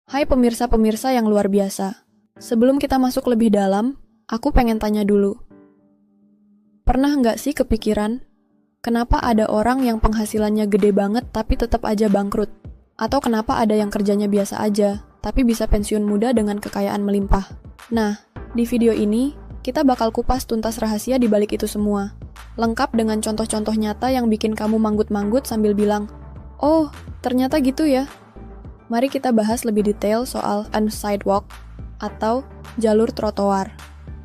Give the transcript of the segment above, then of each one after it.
Hai pemirsa-pemirsa yang luar biasa. Sebelum kita masuk lebih dalam, aku pengen tanya dulu. Pernah nggak sih kepikiran, kenapa ada orang yang penghasilannya gede banget tapi tetap aja bangkrut? Atau kenapa ada yang kerjanya biasa aja, tapi bisa pensiun muda dengan kekayaan melimpah? Nah, di video ini, kita bakal kupas tuntas rahasia di balik itu semua. Lengkap dengan contoh-contoh nyata yang bikin kamu manggut-manggut sambil bilang, "Oh, ternyata gitu ya." Mari kita bahas lebih detail soal sidewalk atau jalur trotoar.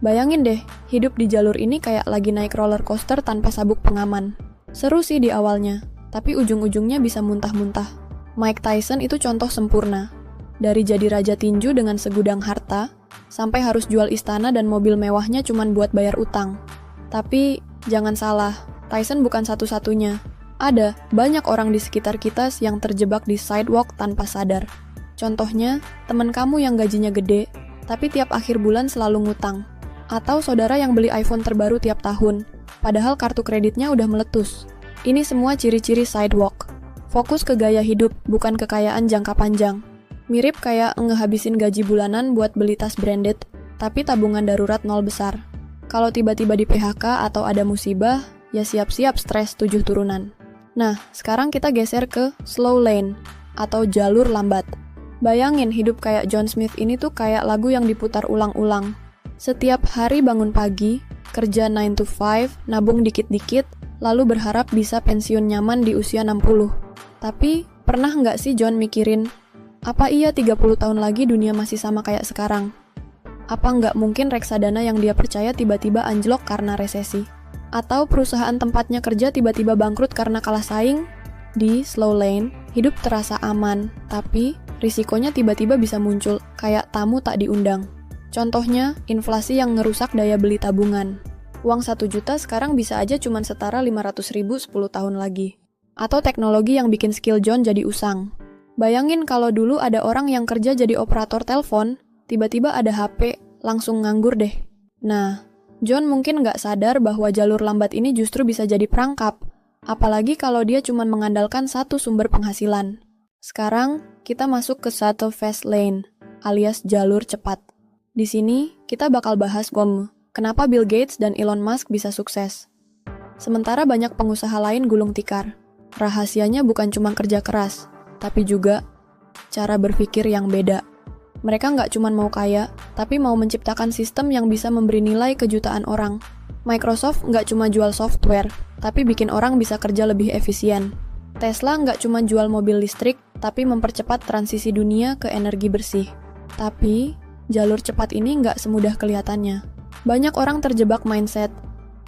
Bayangin deh, hidup di jalur ini kayak lagi naik roller coaster tanpa sabuk pengaman. Seru sih di awalnya, tapi ujung-ujungnya bisa muntah-muntah. Mike Tyson itu contoh sempurna. Dari jadi raja tinju dengan segudang harta, sampai harus jual istana dan mobil mewahnya cuman buat bayar utang. Tapi, jangan salah, Tyson bukan satu-satunya. Ada banyak orang di sekitar kita yang terjebak di sidewalk tanpa sadar. Contohnya, teman kamu yang gajinya gede, tapi tiap akhir bulan selalu ngutang. Atau saudara yang beli iPhone terbaru tiap tahun, padahal kartu kreditnya udah meletus. Ini semua ciri-ciri sidewalk. Fokus ke gaya hidup, bukan kekayaan jangka panjang. Mirip kayak ngehabisin gaji bulanan buat beli tas branded, tapi tabungan darurat nol besar. Kalau tiba-tiba di PHK atau ada musibah, ya siap-siap stres 7 turunan. Nah, sekarang kita geser ke slow lane, atau jalur lambat. Bayangin hidup kayak John Smith ini tuh kayak lagu yang diputar ulang-ulang. Setiap hari bangun pagi, kerja 9 to 5, nabung dikit-dikit, lalu berharap bisa pensiun nyaman di usia 60. Tapi, pernah nggak sih John mikirin, apa iya 30 tahun lagi dunia masih sama kayak sekarang? Apa nggak mungkin reksadana yang dia percaya tiba-tiba anjlok karena resesi? Atau perusahaan tempatnya kerja tiba-tiba bangkrut karena kalah saing? Di slow lane, hidup terasa aman, tapi risikonya tiba-tiba bisa muncul, kayak tamu tak diundang. Contohnya, inflasi yang ngerusak daya beli tabungan. Uang 1 juta sekarang bisa aja cuman setara 500.000 10 tahun lagi. Atau teknologi yang bikin skill John jadi usang. Bayangin kalau dulu ada orang yang kerja jadi operator telepon, tiba-tiba ada HP, langsung nganggur deh. Nah, John mungkin nggak sadar bahwa jalur lambat ini justru bisa jadi perangkap, apalagi kalau dia cuma mengandalkan satu sumber penghasilan. Sekarang, kita masuk ke satu fast lane, alias jalur cepat. Di sini, kita bakal bahas kenapa Bill Gates dan Elon Musk bisa sukses. Sementara banyak pengusaha lain gulung tikar. Rahasianya bukan cuma kerja keras, tapi juga cara berpikir yang beda. Mereka nggak cuma mau kaya, tapi mau menciptakan sistem yang bisa memberi nilai ke jutaan orang. Microsoft nggak cuma jual software, tapi bikin orang bisa kerja lebih efisien. Tesla nggak cuma jual mobil listrik, tapi mempercepat transisi dunia ke energi bersih. Tapi, jalur cepat ini nggak semudah kelihatannya. Banyak orang terjebak mindset,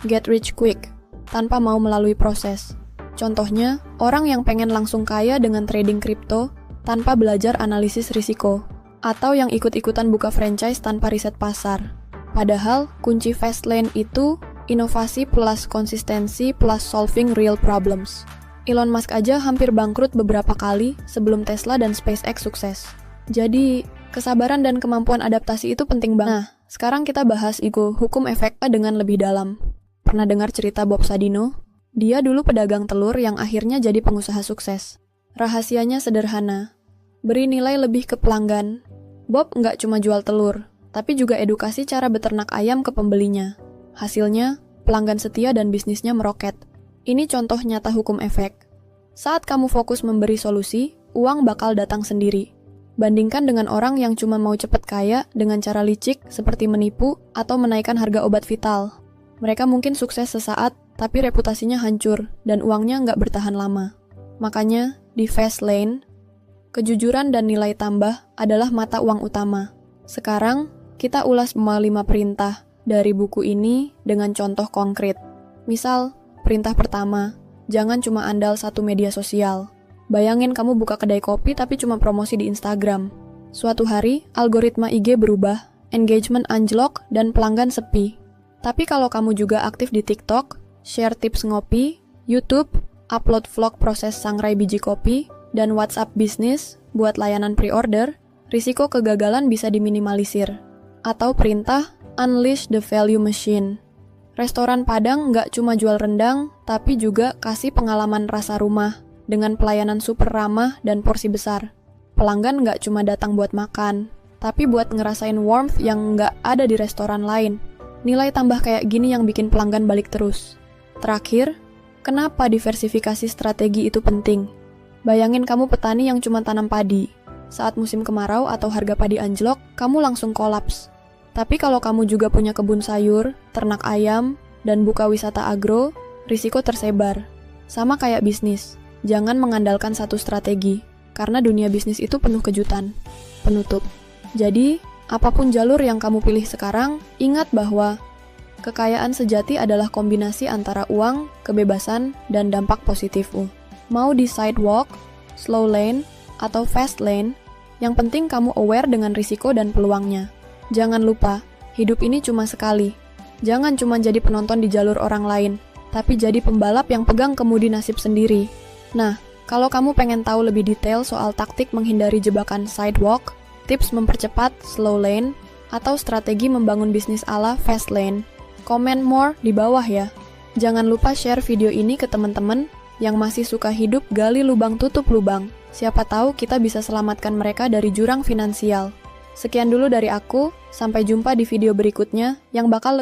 get rich quick, tanpa mau melalui proses. Contohnya, orang yang pengen langsung kaya dengan trading kripto, tanpa belajar analisis risiko. Atau yang ikut-ikutan buka franchise tanpa riset pasar. Padahal, kunci fast lane itu inovasi plus konsistensi plus solving real problems. Elon Musk aja hampir bangkrut beberapa kali sebelum Tesla dan SpaceX sukses. Jadi, kesabaran dan kemampuan adaptasi itu penting banget. Nah, sekarang kita bahas hukum efek dengan lebih dalam. Pernah dengar cerita Bob Sadino? Dia dulu pedagang telur yang akhirnya jadi pengusaha sukses. Rahasianya sederhana. Beri nilai lebih ke pelanggan. Bob nggak cuma jual telur, tapi juga edukasi cara beternak ayam ke pembelinya. Hasilnya, pelanggan setia dan bisnisnya meroket. Ini contoh nyata hukum efek. Saat kamu fokus memberi solusi, uang bakal datang sendiri. Bandingkan dengan orang yang cuma mau cepet kaya dengan cara licik seperti menipu atau menaikkan harga obat vital. Mereka mungkin sukses sesaat, tapi reputasinya hancur dan uangnya nggak bertahan lama. Makanya, di fast lane, kejujuran dan nilai tambah adalah mata uang utama. Sekarang, kita ulas 5 perintah dari buku ini dengan contoh konkret. Misal, perintah pertama, jangan cuma andal satu media sosial. Bayangin kamu buka kedai kopi tapi cuma promosi di Instagram. Suatu hari, algoritma IG berubah, engagement anjlok, dan pelanggan sepi. Tapi kalau kamu juga aktif di TikTok, share tips ngopi, YouTube, upload vlog proses sangrai biji kopi, dan WhatsApp bisnis buat layanan pre-order, risiko kegagalan bisa diminimalisir. Atau perintah, unleash the value machine. Restoran Padang nggak cuma jual rendang, tapi juga kasih pengalaman rasa rumah dengan pelayanan super ramah dan porsi besar. Pelanggan nggak cuma datang buat makan, tapi buat ngerasain warmth yang nggak ada di restoran lain. Nilai tambah kayak gini yang bikin pelanggan balik terus. Terakhir, kenapa diversifikasi strategi itu penting? Bayangin kamu petani yang cuma tanam padi. Saat musim kemarau atau harga padi anjlok, kamu langsung kolaps. Tapi kalau kamu juga punya kebun sayur, ternak ayam, dan buka wisata agro, risiko tersebar. Sama kayak bisnis, jangan mengandalkan satu strategi, karena dunia bisnis itu penuh kejutan. Penutup. Jadi, apapun jalur yang kamu pilih sekarang, ingat bahwa kekayaan sejati adalah kombinasi antara uang, kebebasan, dan dampak positifmu. Mau di sidewalk, slow lane, atau fast lane, yang penting kamu aware dengan risiko dan peluangnya. Jangan lupa, hidup ini cuma sekali. Jangan cuma jadi penonton di jalur orang lain, tapi jadi pembalap yang pegang kemudi nasib sendiri. Nah, kalau kamu pengen tahu lebih detail soal taktik menghindari jebakan sidewalk, tips mempercepat slow lane, atau strategi membangun bisnis ala fast lane, komen more di bawah ya. Jangan lupa share video ini ke teman-teman yang masih suka hidup gali lubang tutup lubang. Siapa tahu kita bisa selamatkan mereka dari jurang finansial. Sekian dulu dari aku, sampai jumpa di video berikutnya yang bakal lebih